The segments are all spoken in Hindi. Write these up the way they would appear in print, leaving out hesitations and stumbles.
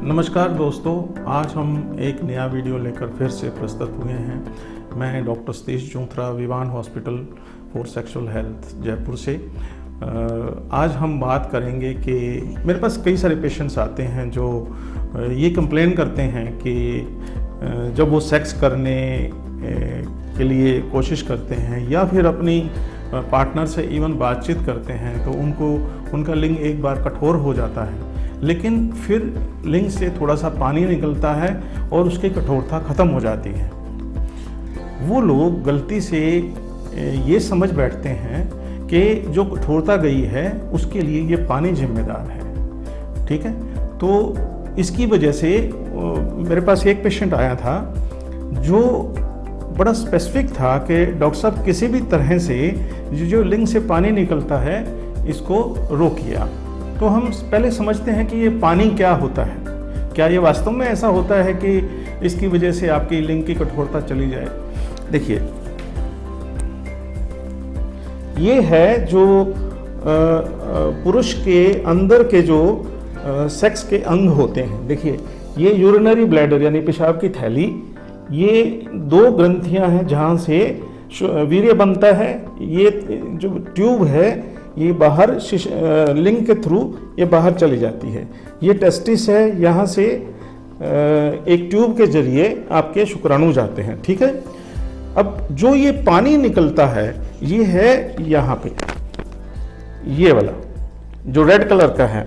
नमस्कार दोस्तों, आज हम एक नया वीडियो लेकर फिर से प्रस्तुत हुए हैं। मैं doctor Satish Junthra, Vivaan hospital for sexual health Jaipur से। आज हम बात करेंगे कि मेरे पास कई सारे पेशेंट्स आते हैं जो ये कंप्लेन करते हैं कि जब वो सेक्स करने के लिए कोशिश करते हैं या फिर अपनी पार्टनर से इवन बातचीत करते हैं तो उनका लिंग एक बार कठोर हो जाता है, लेकिन फिर लिंग से थोड़ा सा पानी निकलता है और उसकी कठोरता ख़त्म हो जाती है। वो लोग गलती से ये समझ बैठते हैं कि जो कठोरता गई है उसके लिए ये पानी जिम्मेदार है। ठीक है, तो इसकी वजह से मेरे पास एक पेशेंट आया था जो बड़ा स्पेसिफिक था कि डॉक्टर साहब किसी भी तरह से जो लिंग से पानी निकलता है इसको रोकिए। तो हम पहले समझते हैं कि ये पानी क्या होता है, क्या ये वास्तव में ऐसा होता है कि इसकी वजह से आपकी लिंग की कठोरता चली जाए। देखिए, ये है जो पुरुष के अंदर के जो सेक्स के अंग होते हैं। देखिए, ये यूरिनरी ब्लैडर यानी पेशाब की थैली, ये दो ग्रंथियां हैं जहाँ से वीर्य बनता है। ये जो ट्यूब है ये बाहर लिंग के थ्रू ये बाहर चली जाती है। ये टेस्टिस है, यहाँ से एक ट्यूब के जरिए आपके शुक्राणु जाते हैं। ठीक है, अब जो ये पानी निकलता है ये है यहाँ पे, ये वाला जो रेड कलर का है,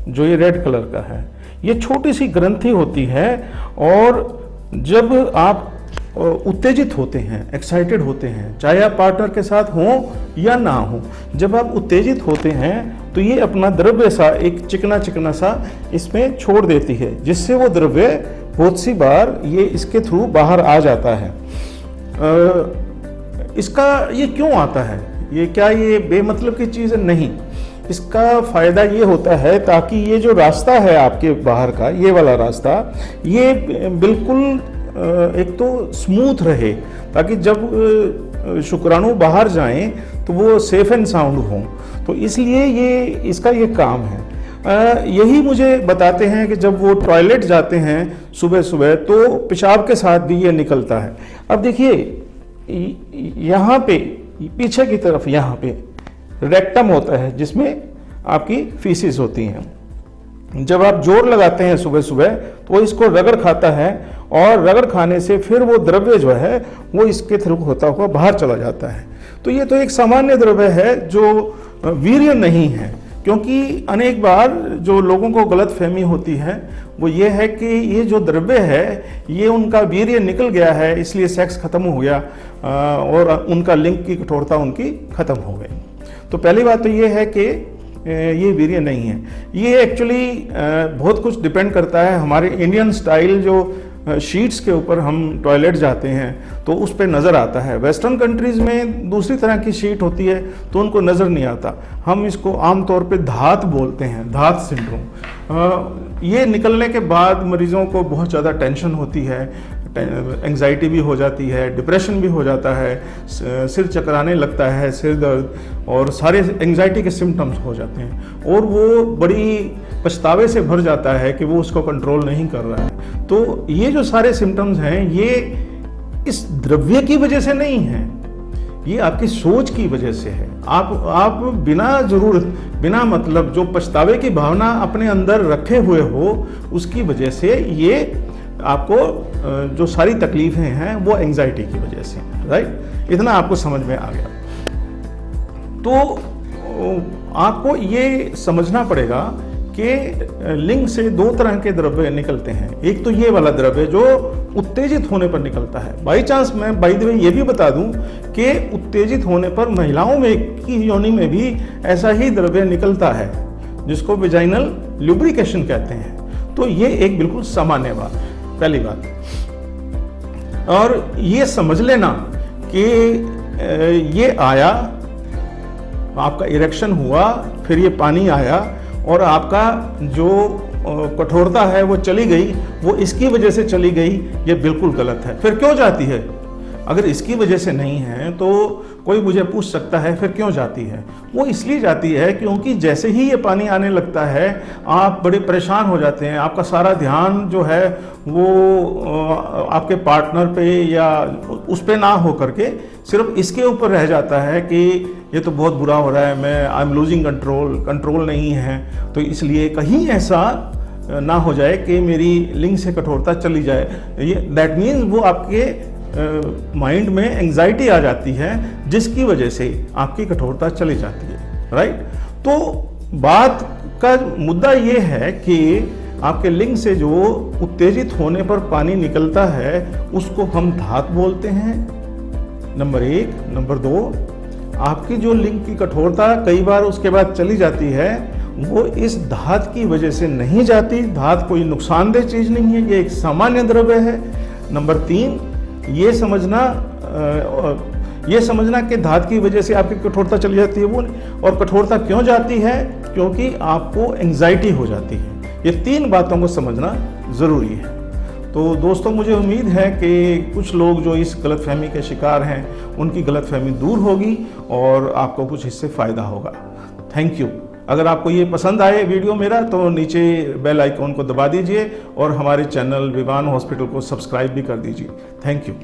जो ये रेड कलर का है, ये छोटी सी ग्रंथि होती है। और जब आप उत्तेजित होते हैं, एक्साइटेड होते हैं, चाहे आप पार्टनर के साथ हों या ना हो, जब आप उत्तेजित होते हैं तो ये अपना द्रव्य सा एक चिकना चिकना सा इसमें छोड़ देती है, जिससे वो द्रव्य बहुत सी बार ये इसके थ्रू बाहर आ जाता है। इसका ये क्यों आता है, ये क्या ये बेमतलब की चीज़ नहीं। इसका फ़ायदा ये होता है ताकि ये जो रास्ता है आपके बाहर का, ये वाला रास्ता, ये बिल्कुल एक तो स्मूथ रहे, ताकि जब शुक्राणु बाहर जाएं तो वो सेफ एंड साउंड हों। तो इसलिए ये इसका ये काम है। यही मुझे बताते हैं कि जब वो टॉयलेट जाते हैं सुबह सुबह तो पेशाब के साथ भी ये निकलता है। अब देखिए, यहाँ पे पीछे की तरफ यहाँ पे रेक्टम होता है जिसमें आपकी फीसिस होती हैं। जब आप जोर लगाते हैं सुबह सुबह तो वो इसको रगड़ खाता है और रगड़ खाने से फिर वो द्रव्य जो है वो इसके थ्रू होता हुआ बाहर चला जाता है। तो ये तो एक सामान्य द्रव्य है जो वीर्य नहीं है, क्योंकि अनेक बार जो लोगों को गलतफहमी होती है वो ये है कि ये जो द्रव्य है ये उनका वीर्य निकल गया है, इसलिए सेक्स खत्म हो गया और उनका लिंग की कठोरता उनकी खत्म हो गई। तो पहली बात तो ये है कि ये वीर्य नहीं है। ये एक्चुअली बहुत कुछ डिपेंड करता है हमारे इंडियन स्टाइल जो शीट्स के ऊपर हम टॉयलेट जाते हैं तो उस पर नज़र आता है। वेस्टर्न कंट्रीज़ में दूसरी तरह की शीट होती है तो उनको नज़र नहीं आता। हम इसको आमतौर पे धात बोलते हैं, धात सिंड्रोम। ये निकलने के बाद मरीज़ों को बहुत ज़्यादा टेंशन होती है, एंग्जाइटी भी हो जाती है, डिप्रेशन भी हो जाता है, सिर चकराने लगता है, सिर दर्द और सारे एंग्जाइटी के सिम्टम्स हो जाते हैं और वो बड़ी पछतावे से भर जाता है कि वो उसको कंट्रोल नहीं कर रहा है। तो ये जो सारे सिम्टम्स हैं ये इस द्रव्य की वजह से नहीं है, ये आपकी सोच की वजह से है। आप बिना जरूरत, बिना मतलब जो पछतावे की भावना अपने अंदर रखे हुए हो उसकी वजह से ये आपको जो सारी तकलीफें हैं वो एंग्जाइटी की वजह से। राइट, इतना आपको समझ में आ गया। तो आपको ये समझना पड़ेगा कि लिंग से दो तरह के द्रव्य निकलते हैं। एक तो ये वाला द्रव्य जो उत्तेजित होने पर निकलता है। बाई चांस मैं बाय द वे ये भी बता दूं कि उत्तेजित होने पर महिलाओं में की योनि में भी ऐसा ही द्रव्य निकलता है जिसको वेजाइनल ल्यूब्रिकेशन कहते हैं। तो ये एक बिल्कुल सामान्य बात, पहली बात। और ये समझ लेना कि ये आया, आपका इरेक्शन हुआ, फिर ये पानी आया और आपका जो कठोरता है वो चली गई, वो इसकी वजह से चली गई, ये बिल्कुल गलत है। फिर क्यों जाती है? अगर इसकी वजह से नहीं है तो कोई मुझे पूछ सकता है फिर क्यों जाती है। वो इसलिए जाती है क्योंकि जैसे ही ये पानी आने लगता है आप बड़े परेशान हो जाते हैं, आपका सारा ध्यान जो है वो आपके पार्टनर पे या उस पे ना हो करके सिर्फ इसके ऊपर रह जाता है कि ये तो बहुत बुरा हो रहा है, मैं आई एम लूजिंग कंट्रोल नहीं है। तो इसलिए कहीं ऐसा ना हो जाए कि मेरी लिंग से कठोरता चली जाए, ये दैट मीन्स वो आपके माइंड में एंजाइटी आ जाती है जिसकी वजह से आपकी कठोरता चली जाती है, राइट। तो बात का मुद्दा ये है कि आपके लिंग से जो उत्तेजित होने पर पानी निकलता है उसको हम धात बोलते हैं, नंबर 1। नंबर 2, आपकी जो लिंग की कठोरता कई बार उसके बाद चली जाती है वो इस धात की वजह से नहीं जाती। धात कोई नुकसानदेह चीज नहीं है, ये एक सामान्य द्रव्य है। नंबर 3, ये समझना कि धात की वजह से आपकी कठोरता चली जाती है वो, और कठोरता क्यों जाती है, क्योंकि आपको एंजाइटी हो जाती है। ये 3 बातों को समझना जरूरी है। तो दोस्तों, मुझे उम्मीद है कि कुछ लोग जो इस गलतफहमी के शिकार हैं उनकी गलतफहमी दूर होगी और आपको कुछ इससे फायदा होगा। Thank you. अगर आपको ये पसंद आए वीडियो मेरा तो नीचे बेल आइकॉन को दबा दीजिए और हमारे चैनल विवान हॉस्पिटल को सब्सक्राइब भी कर दीजिए। Thank you.